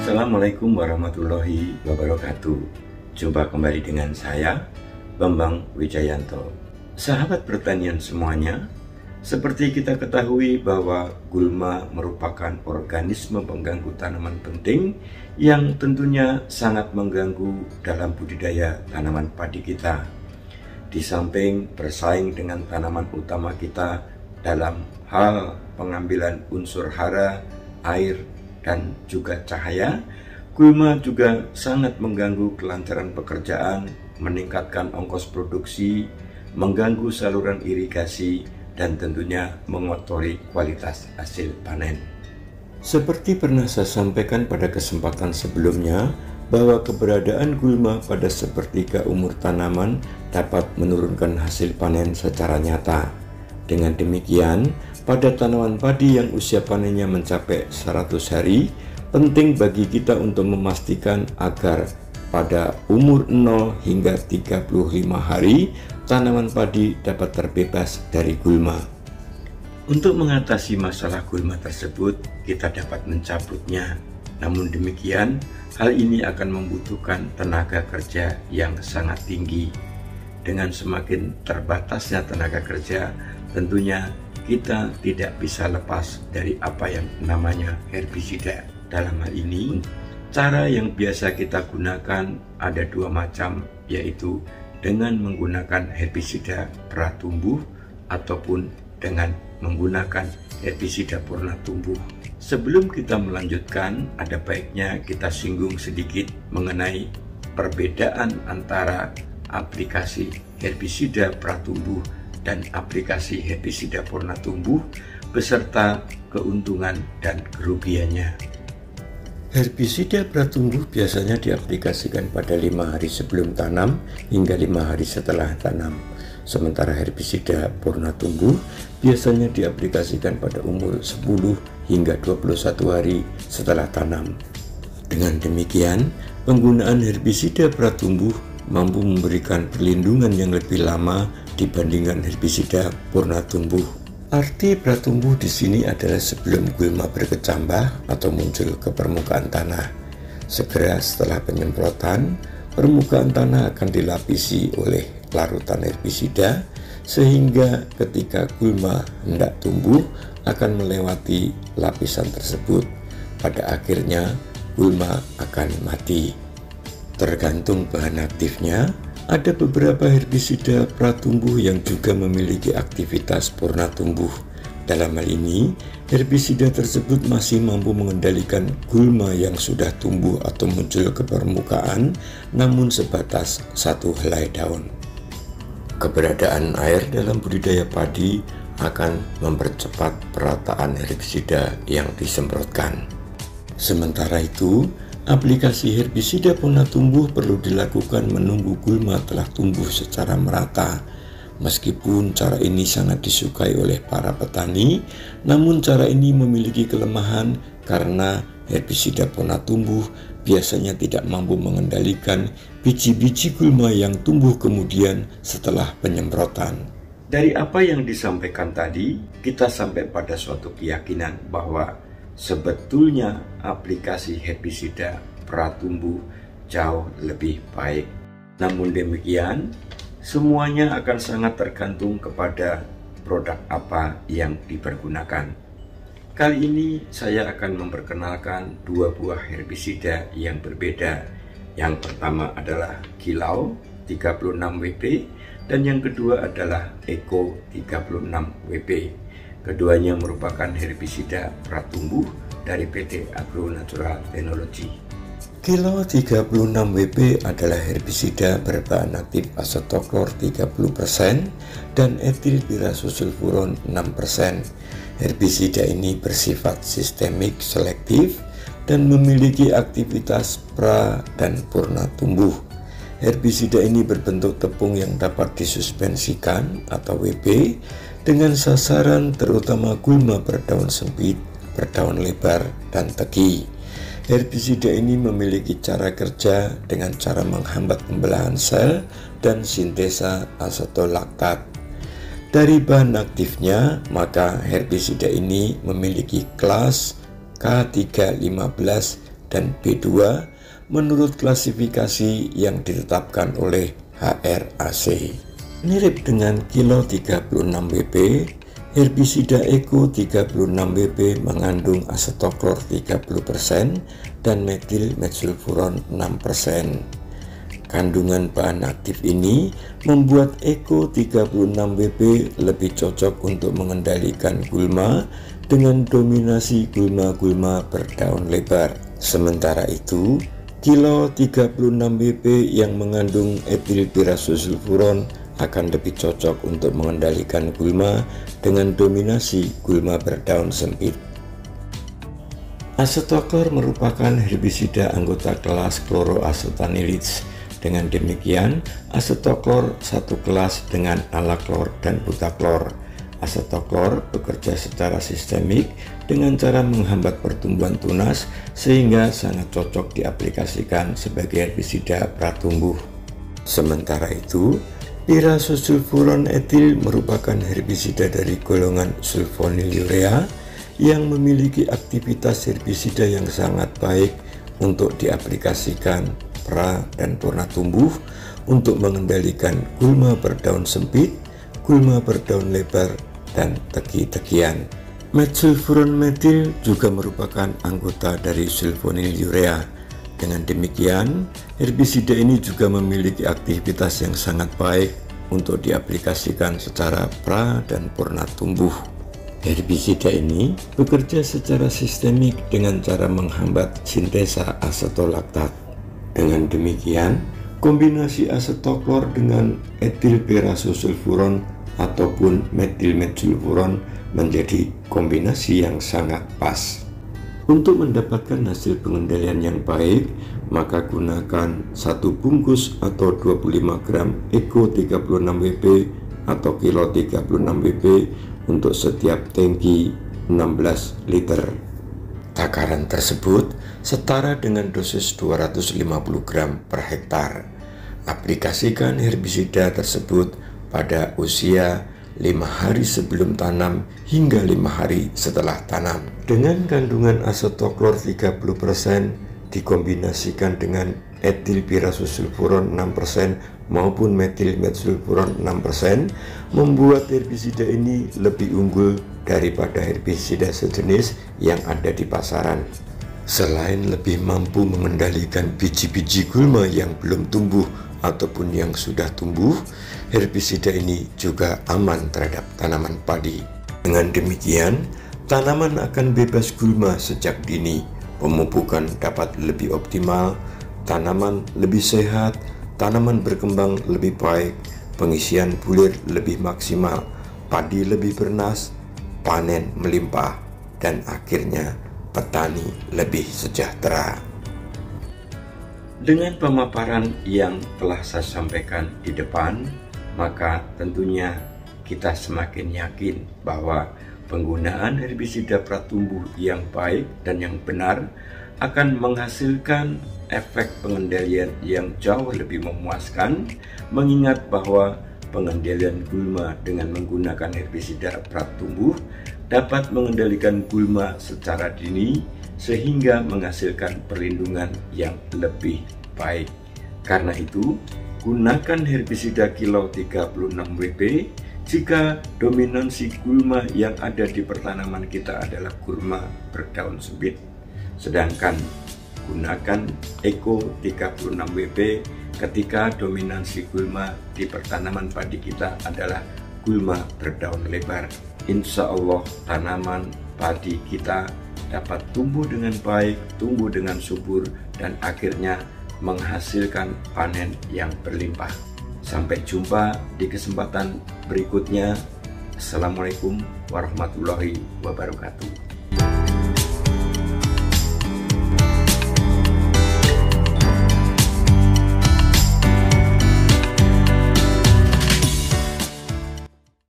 Assalamualaikum warahmatullahi wabarakatuh. Jumpa kembali dengan saya, Bambang Wijayanto. Sahabat pertanian semuanya, seperti kita ketahui bahwa gulma merupakan organisme pengganggu tanaman penting yang tentunya sangat mengganggu dalam budidaya tanaman padi kita. Di samping bersaing dengan tanaman utama kita dalam hal pengambilan unsur hara, air, dan juga cahaya, gulma juga sangat mengganggu kelancaran pekerjaan, meningkatkan ongkos produksi, mengganggu saluran irigasi, dan tentunya mengotori kualitas hasil panen. Seperti pernah saya sampaikan pada kesempatan sebelumnya, bahwa keberadaan gulma pada sepertiga umur tanaman dapat menurunkan hasil panen secara nyata. Dengan demikian, pada tanaman padi yang usia panennya mencapai 100 hari, penting bagi kita untuk memastikan agar pada umur 0 hingga 35 hari, tanaman padi dapat terbebas dari gulma. Untuk mengatasi masalah gulma tersebut, kita dapat mencabutnya. Namun demikian, hal ini akan membutuhkan tenaga kerja yang sangat tinggi. Dengan semakin terbatasnya tenaga kerja, tentunya kita tidak bisa lepas dari apa yang namanya herbisida. Dalam hal ini, cara yang biasa kita gunakan ada dua macam, yaitu dengan menggunakan herbisida pratumbuh ataupun dengan menggunakan herbisida purna tumbuh. Sebelum kita melanjutkan, ada baiknya kita singgung sedikit mengenai perbedaan antara aplikasi herbisida pratumbuh dan aplikasi herbisida purna tumbuh beserta keuntungan dan kerugiannya. Herbisida pratumbuh biasanya diaplikasikan pada 5 hari sebelum tanam hingga 5 hari setelah tanam. Sementara herbisida purna tumbuh biasanya diaplikasikan pada umur 10 hingga 21 hari setelah tanam. Dengan demikian, penggunaan herbisida pratumbuh mampu memberikan perlindungan yang lebih lama dibandingkan herbisida purna tumbuh. Arti pratumbuh di sini adalah sebelum gulma berkecambah atau muncul ke permukaan tanah. Segera setelah penyemprotan, permukaan tanah akan dilapisi oleh larutan herbisida sehingga ketika gulma hendak tumbuh akan melewati lapisan tersebut. Pada akhirnya gulma akan mati. Tergantung bahan aktifnya, ada beberapa herbisida pratumbuh yang juga memiliki aktivitas purna tumbuh. Dalam hal ini, herbisida tersebut masih mampu mengendalikan gulma yang sudah tumbuh atau muncul ke permukaan, namun sebatas satu helai daun. Keberadaan air dalam budidaya padi akan mempercepat perataan herbisida yang disemprotkan. Sementara itu, aplikasi herbisida purna tumbuh perlu dilakukan menunggu gulma telah tumbuh secara merata. Meskipun cara ini sangat disukai oleh para petani, namun cara ini memiliki kelemahan karena herbisida purna tumbuh biasanya tidak mampu mengendalikan biji-biji gulma yang tumbuh kemudian setelah penyemprotan. Dari apa yang disampaikan tadi, kita sampai pada suatu keyakinan bahwa sebetulnya aplikasi herbisida pratumbuh jauh lebih baik. Namun demikian, semuanya akan sangat tergantung kepada produk apa yang dipergunakan. Kali ini saya akan memperkenalkan dua buah herbisida yang berbeda. Yang pertama adalah Kilau 36WP dan yang kedua adalah Eko 36WP. Keduanya merupakan herbisida pratumbuh dari PT Agro Natural Technology. Kilau 36WP adalah herbisida berbahan aktif asetoklor 30% dan etil pirasulfuron 6%. Herbisida ini bersifat sistemik selektif dan memiliki aktivitas pra dan purna tumbuh. Herbisida ini berbentuk tepung yang dapat disuspensikan atau WP dengan sasaran terutama gulma berdaun sempit, berdaun lebar, dan tegi. Herbisida ini memiliki cara kerja dengan cara menghambat pembelahan sel dan sintesa asetolaktat. Dari bahan aktifnya, maka herbisida ini memiliki kelas K315 dan B2 menurut klasifikasi yang ditetapkan oleh HRAC. Mirip dengan kilo 36WP, herbisida Eco 36WP mengandung asetoklor 30% dan metil metsulfuron 6%. Kandungan bahan aktif ini membuat Eco 36WP lebih cocok untuk mengendalikan gulma dengan dominasi gulma-gulma berdaun lebar. Sementara itu, kilo 36WP yang mengandung etilpirazosulfuron akan lebih cocok untuk mengendalikan gulma dengan dominasi gulma berdaun sempit. Asetoklor merupakan herbisida anggota kelas chloroacetanilids. Dengan demikian, asetoklor satu kelas dengan alaklor dan butaklor. Asetoklor bekerja secara sistemik dengan cara menghambat pertumbuhan tunas sehingga sangat cocok diaplikasikan sebagai herbisida pratumbuh. Sementara itu, pirazosulfuron etil merupakan herbisida dari golongan sulfonylurea yang memiliki aktivitas herbisida yang sangat baik untuk diaplikasikan pra dan purna tumbuh untuk mengendalikan gulma berdaun sempit, gulma berdaun lebar, dan teki-tekian. Metsulfuron metil juga merupakan anggota dari sulfonylurea. Dengan demikian, herbisida ini juga memiliki aktivitas yang sangat baik untuk diaplikasikan secara pra dan purna tumbuh. Herbisida ini bekerja secara sistemik dengan cara menghambat sintesa asetolaktat. Dengan demikian, kombinasi asetoklor dengan etilpirazosulfuron ataupun metilmetsulfuron menjadi kombinasi yang sangat pas. Untuk mendapatkan hasil pengendalian yang baik, maka gunakan 1 bungkus atau 25 gram Eco 36WP atau kilo 36WP untuk setiap tangki 16 liter. Takaran tersebut setara dengan dosis 250 gram per hektar. Aplikasikan herbisida tersebut pada usia 5 hari sebelum tanam hingga 5 hari setelah tanam. Dengan kandungan asetoklor 30% dikombinasikan dengan etilpirazosulfuron 6% maupun metilmetsulfuron 6%, membuat herbisida ini lebih unggul daripada herbisida sejenis yang ada di pasaran. Selain lebih mampu mengendalikan biji-biji gulma yang belum tumbuh ataupun yang sudah tumbuh, herbisida ini juga aman terhadap tanaman padi. Dengan demikian, tanaman akan bebas gulma sejak dini, pemupukan dapat lebih optimal, tanaman lebih sehat, tanaman berkembang lebih baik, pengisian bulir lebih maksimal, padi lebih bernas, panen melimpah, dan akhirnya petani lebih sejahtera. Dengan pemaparan yang telah saya sampaikan di depan, maka tentunya kita semakin yakin bahwa penggunaan herbisida pratumbuh yang baik dan yang benar akan menghasilkan efek pengendalian yang jauh lebih memuaskan, mengingat bahwa pengendalian gulma dengan menggunakan herbisida pratumbuh dapat mengendalikan gulma secara dini sehingga menghasilkan perlindungan yang lebih baik. Karena itu, gunakan herbisida kilo 36WP jika dominansi gulma yang ada di pertanaman kita adalah gulma berdaun sempit. Sedangkan gunakan Eco 36WP ketika dominansi gulma di pertanaman padi kita adalah gulma berdaun lebar. Insya Allah tanaman padi kita dapat tumbuh dengan baik, tumbuh dengan subur, dan akhirnya menghasilkan panen yang berlimpah. Sampai jumpa di kesempatan berikutnya. Assalamualaikum warahmatullahi wabarakatuh.